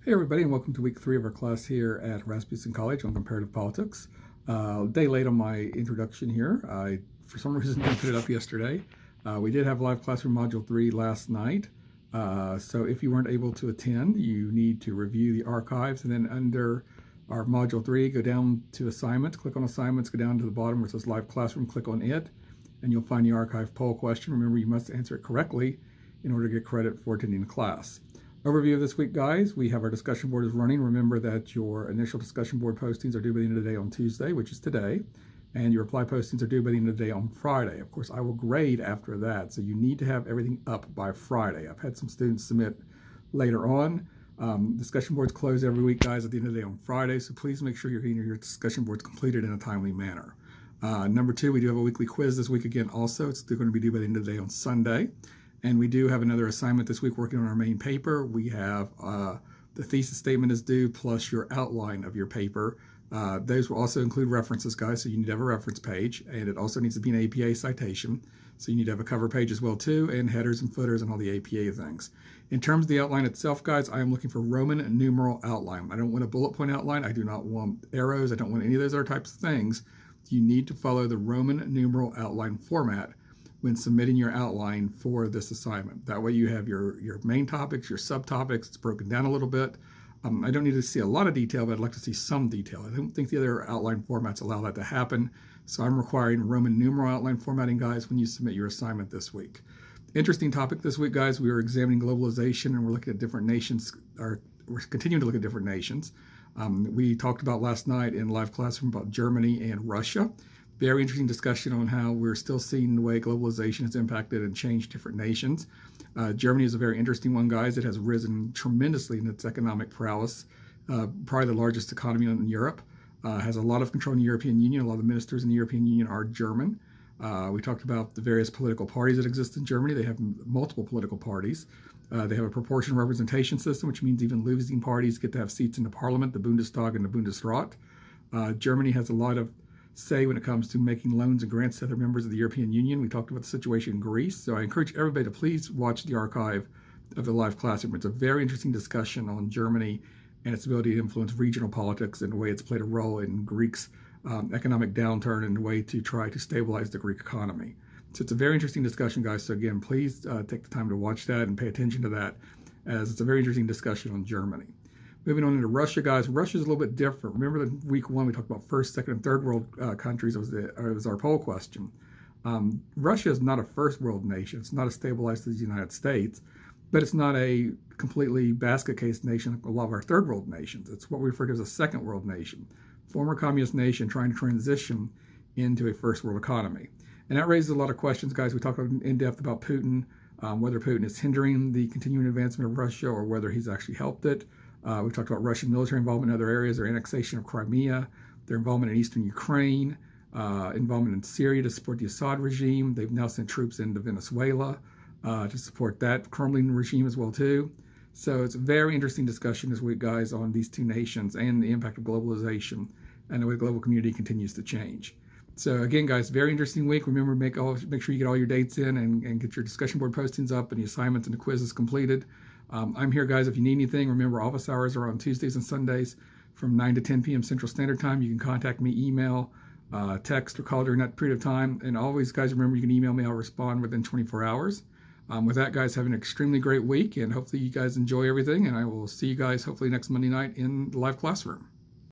Hey everybody, and welcome to week 3 of our class here at Rasmussen College on comparative politics. A day late on my introduction here. I, for some reason, didn't put it up yesterday. We did have live classroom module 3 last night. So if you weren't able to attend, you need to review the archives, and then under our module 3, go down to assignments, click on assignments, go down to the bottom where it says live classroom, click on it, and you'll find the archive poll question. Remember, you must answer it correctly in order to get credit for attending the class. Overview of this week, guys. We have our discussion board is running. Remember that your initial discussion board postings are due by the end of the day on Tuesday, which is today, and your reply postings are due by the end of the day on Friday. Of course, I will grade after that, so you need to have everything up by Friday. I've had some students submit later on. Discussion boards close every week, guys, at the end of the day on Friday, so please make sure you're getting your discussion boards completed in a timely manner. Number 2, we do have a weekly quiz this week again also. It's going to be due by the end of the day on Sunday. And we do have another assignment this week working on our main paper. We have the thesis statement is due plus your outline of your paper. Those will also include references, guys, so you need to have a reference page. And it also needs to be an APA citation. So you need to have a cover page as well, too, and headers and footers and all the APA things. In terms of the outline itself, guys, I am looking for Roman numeral outline. I don't want a bullet point outline. I do not want arrows. I don't want any of those other types of things. You need to follow the Roman numeral outline format when submitting your outline for this assignment. That way you have your main topics, your subtopics, it's broken down a little bit. I don't need to see a lot of detail, but I'd like to see some detail. I don't think the other outline formats allow that to happen, so I'm requiring Roman numeral outline formatting, guys, when you submit your assignment this week. Interesting topic this week, guys. We are examining globalization, and we're looking at different nations, or we're continuing to look at different nations. We talked about last night in live classroom about Germany and Russia. Very interesting discussion on how we're still seeing the way globalization has impacted and changed different nations. Germany is a very interesting one, guys. It has risen tremendously in its economic prowess. Probably the largest economy in Europe. Has a lot of control in the European Union. A lot of the ministers in the European Union are German. We talked about the various political parties that exist in Germany. They have multiple political parties. They have a proportional representation system, which means even losing parties get to have seats in the parliament, the Bundestag and the Bundesrat. Germany has a lot of say when it comes to making loans and grants to other members of the European Union. We talked about the situation in Greece, so I encourage everybody to please watch the archive of the live classroom. It's a very interesting discussion on Germany and its ability to influence regional politics and the way it's played a role in Greece's economic downturn and the way to try to stabilize the Greek economy. So it's a very interesting discussion, guys. So again, please take the time to watch that and pay attention to that, as it's a very interesting discussion on Germany. Moving on into Russia, guys. Russia's a little bit different. Remember that week 1 we talked about first, second, and third world countries. It was our poll question. Russia is not a first world nation. It's not as stabilized as the United States, but it's not a completely basket case nation like a lot of our third world nations. It's what we refer to as a second world nation, former communist nation trying to transition into a first world economy. And that raises a lot of questions, guys. We talked in depth about Putin, whether Putin is hindering the continuing advancement of Russia or whether he's actually helped it. We've talked about Russian military involvement in other areas, their annexation of Crimea, their involvement in eastern Ukraine, involvement in Syria to support the Assad regime. They've now sent troops into Venezuela to support that Kremlin regime as well too. So it's a very interesting discussion this week, guys, on these two nations and the impact of globalization and the way the global community continues to change. So again, guys, very interesting week. Remember, make sure you get all your dates in and get your discussion board postings up and the assignments and the quizzes completed. I'm here, guys, if you need anything. Remember, office hours are on Tuesdays and Sundays from 9 to 10 p.m. Central Standard Time. You can contact me, email, text, or call during that period of time. And always, guys, remember, you can email me. I'll respond within 24 hours. With that, guys, have an extremely great week, and hopefully you guys enjoy everything. And I will see you guys hopefully next Monday night in the live classroom.